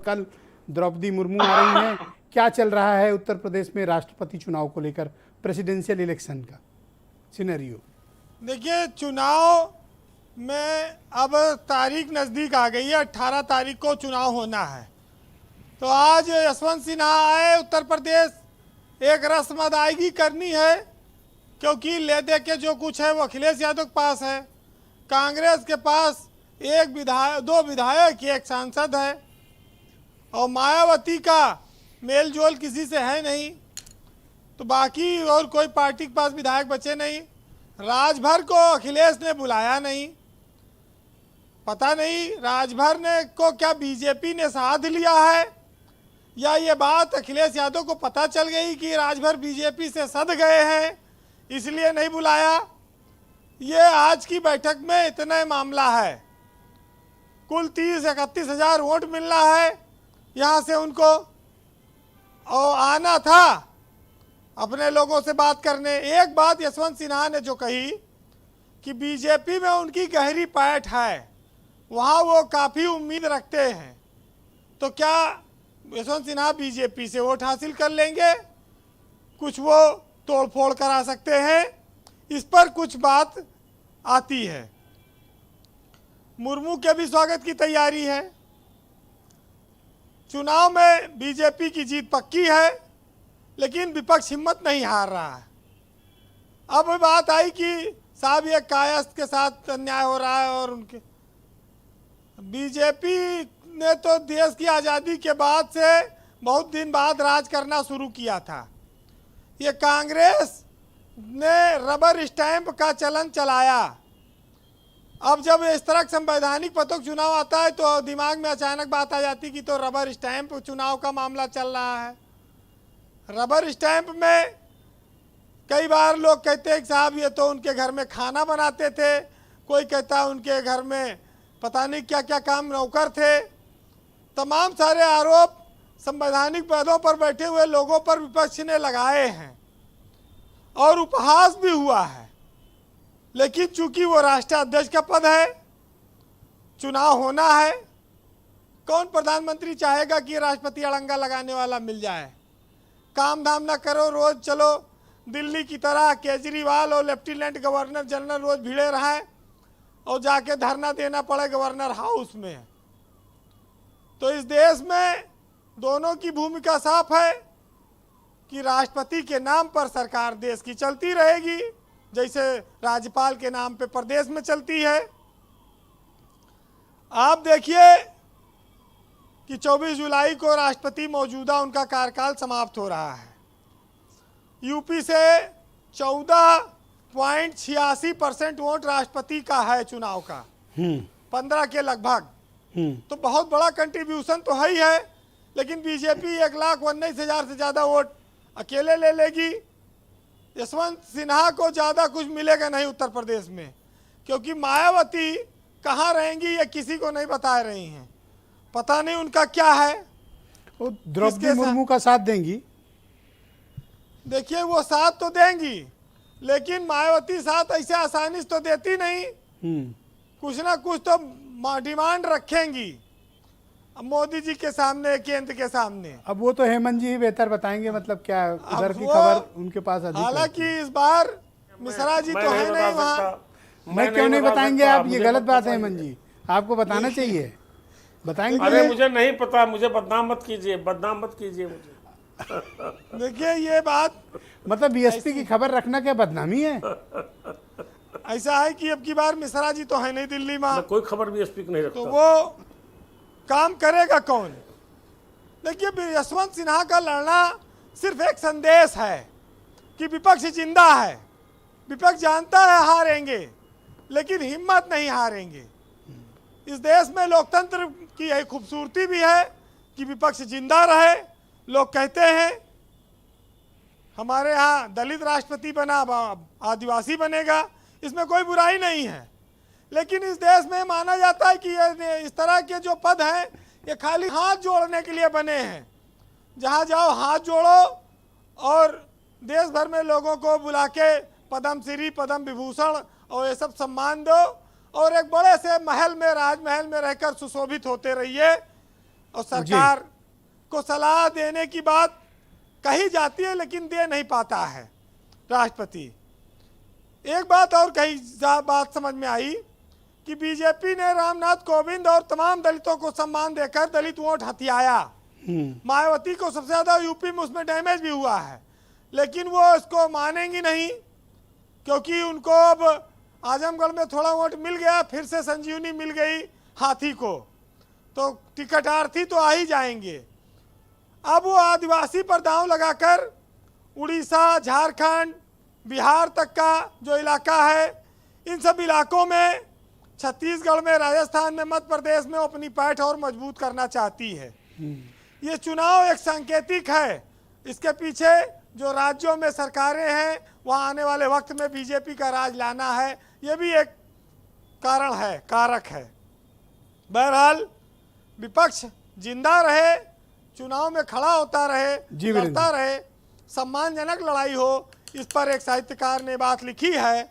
कल द्रौपदी मुर्मू आ रही हैं। क्या चल रहा है उत्तर प्रदेश में राष्ट्रपति चुनाव को लेकर, प्रेसिडेंशियल इलेक्शन का सिनेरियो? देखिए, चुनाव में अब तारीख नज़दीक आ गई है। 18 तारीख को चुनाव होना है। तो आज यशवंत सिन्हा आए उत्तर प्रदेश, एक रस्म अदायगी करनी है, क्योंकि ले दे के जो कुछ है वो अखिलेश यादव के पास है, कांग्रेस के पास दो विधायक एक सांसद है, और मायावती का मेल जोल किसी से है नहीं, तो बाकी और कोई पार्टी के पास विधायक बचे नहीं। राजभर को अखिलेश ने बुलाया नहीं। पता नहीं राजभर ने को क्या बीजेपी ने साध लिया है, या ये बात अखिलेश यादव को पता चल गई कि राजभर बीजेपी से सध गए हैं, इसलिए नहीं बुलाया। ये आज की बैठक में इतना मामला है। कुल 30-31 हज़ार वोट मिलना है यहाँ से उनको, और आना था अपने लोगों से बात करने। एक बात यशवंत सिन्हा ने जो कही कि बीजेपी में उनकी गहरी पैठ है, वहाँ वो काफ़ी उम्मीद रखते हैं, तो क्या यशवंत सिन्हा बीजेपी से वोट हासिल कर लेंगे? कुछ वो तोड़ फोड़ करा सकते हैं, इस पर कुछ बात आती है। मुर्मू के भी स्वागत की तैयारी है। चुनाव में बीजेपी की जीत पक्की है, लेकिन विपक्ष हिम्मत नहीं हार रहा है। अब बात आई कि साहब ये कायस्थ के साथ अन्याय हो रहा है, और उनके बीजेपी ने तो देश की आज़ादी के बाद से बहुत दिन बाद राज करना शुरू किया था। ये कांग्रेस ने रबर स्टैंप का चलन चलाया। अब जब इस तरह संवैधानिक पदों का चुनाव आता है तो दिमाग में अचानक बात आ जाती कि तो रबर स्टैंप चुनाव का मामला चल रहा है। रबर स्टैंप में कई बार लोग कहते हैं कि साहब ये तो उनके घर में खाना बनाते थे, कोई कहता उनके घर में पता नहीं क्या क्या काम नौकर थे। तमाम सारे आरोप संवैधानिक पदों पर बैठे हुए लोगों पर विपक्ष ने लगाए हैं, और उपहास भी हुआ है। लेकिन चूंकि वो राष्ट्रीय अध्यक्ष का पद है, चुनाव होना है, कौन प्रधानमंत्री चाहेगा कि राष्ट्रपति अड़ंगा लगाने वाला मिल जाए? काम धाम ना करो, रोज चलो दिल्ली की तरह केजरीवाल और लेफ्टिनेंट गवर्नर जनरल रोज भिड़े रहें और जाके धरना देना पड़े गवर्नर हाउस में। तो इस देश में दोनों की भूमिका साफ है कि राष्ट्रपति के नाम पर सरकार देश की चलती रहेगी, जैसे राज्यपाल के नाम पे प्रदेश में चलती है। आप देखिए कि 24 जुलाई को राष्ट्रपति मौजूदा उनका कार्यकाल समाप्त हो रहा है। यूपी से 14.86% वोट राष्ट्रपति का है चुनाव का, 15 के लगभग। तो बहुत बड़ा कंट्रीब्यूशन तो है ही है, लेकिन बीजेपी 1,19,000 से ज़्यादा वोट अकेले ले लेगी। यशवंत सिन्हा को ज़्यादा कुछ मिलेगा नहीं उत्तर प्रदेश में, क्योंकि मायावती कहाँ रहेंगी ये किसी को नहीं बता रही हैं। पता नहीं उनका क्या है। वो द्रौपदी मुर्मू का साथ देंगी। देखिए, वो साथ तो देंगी, लेकिन मायावती साथ ऐसे आसानी से तो देती नहीं। कुछ ना कुछ तो डिमांड रखेंगी मोदी जी के सामने, केंद्र के सामने। अब वो तो हेमंत जी ही बेहतर बताएंगे, मतलब क्या उधर की खबर उनके पास अधिक है। हालांकि इस बार मिश्रा जी तो है नहीं वहाँ। मैं क्यों नहीं बताएंगे आप? ये गलत बात है हेमंत जी, आपको बताना चाहिए। बताएंगे? अरे मुझे नहीं पता, मुझे बदनाम मत कीजिए, बदनाम मत कीजिए मुझे। देखिए ये बात, मतलब बीएसपी की खबर रखना क्या बदनामी है? ऐसा है कि अब की बार मिश्रा जी तो है नहीं दिल्ली में, कोई खबर भी स्पीक नहीं रखता, तो वो काम करेगा कौन? देखिए, यशवंत सिन्हा का लड़ना सिर्फ एक संदेश है कि विपक्ष जिंदा है। विपक्ष जानता है हारेंगे, लेकिन हिम्मत नहीं हारेंगे। इस देश में लोकतंत्र की एक खूबसूरती भी है कि विपक्ष जिंदा रहे। लोग कहते हैं हमारे यहाँ दलित राष्ट्रपति बना, आदिवासी बनेगा, इसमें कोई बुराई नहीं है। लेकिन इस देश में माना जाता है कि ये इस तरह के जो पद हैं ये खाली हाथ जोड़ने के लिए बने हैं। जहाँ जाओ हाथ जोड़ो, और देश भर में लोगों को बुला के पद्म श्री, पद्म विभूषण और ये सब सम्मान दो, और एक बड़े से महल में, राजमहल में रहकर सुशोभित होते रहिए। और सरकार को सलाह देने की बात कही जाती है लेकिन दे नहीं पाता है राष्ट्रपति। एक बात और कही बात समझ में आई कि बीजेपी ने रामनाथ कोविंद और तमाम दलितों को सम्मान देकर दलित वोट हथियाया। मायावती को सबसे ज्यादा यूपी में उसमें डैमेज भी हुआ है, लेकिन वो इसको मानेंगी नहीं क्योंकि उनको अब आजमगढ़ में थोड़ा वोट मिल गया, फिर से संजीवनी मिल गई हाथी को, तो टिकटार्थी तो आ ही जाएंगे। अब वो आदिवासी पर दांव लगाकर उड़ीसा, झारखंड, बिहार तक का जो इलाका है, इन सब इलाकों में, छत्तीसगढ़ में, राजस्थान में, मध्य प्रदेश में अपनी पैठ और मजबूत करना चाहती है। ये चुनाव एक सांकेतिक है। इसके पीछे जो राज्यों में सरकारें हैं वहाँ आने वाले वक्त में बीजेपी का राज लाना है, ये भी एक कारण है, कारक है। बहरहाल विपक्ष जिंदा रहे, चुनाव में खड़ा होता रहे, लड़ता रहे, सम्मानजनक लड़ाई हो, इस पर एक साहित्यकार ने बात लिखी है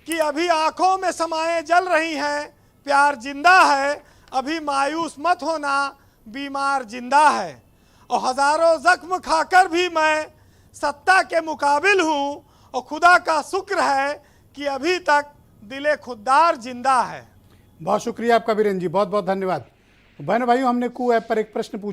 कि अभी आंखों में समाएं जल रही हैं, प्यार जिंदा है, अभी मायूस मत होना, बीमार जिंदा है, और हजारों जख्म खाकर भी मैं सत्ता के मुकाबिल हूँ, और खुदा का शुक्र है कि अभी तक दिले खुददार जिंदा है। बहुत शुक्रिया आपका वीरेंद्र जी, बहुत बहुत धन्यवाद। बहनों भाइयों, हमने कू ऐप पर एक प्रश्न पूछा।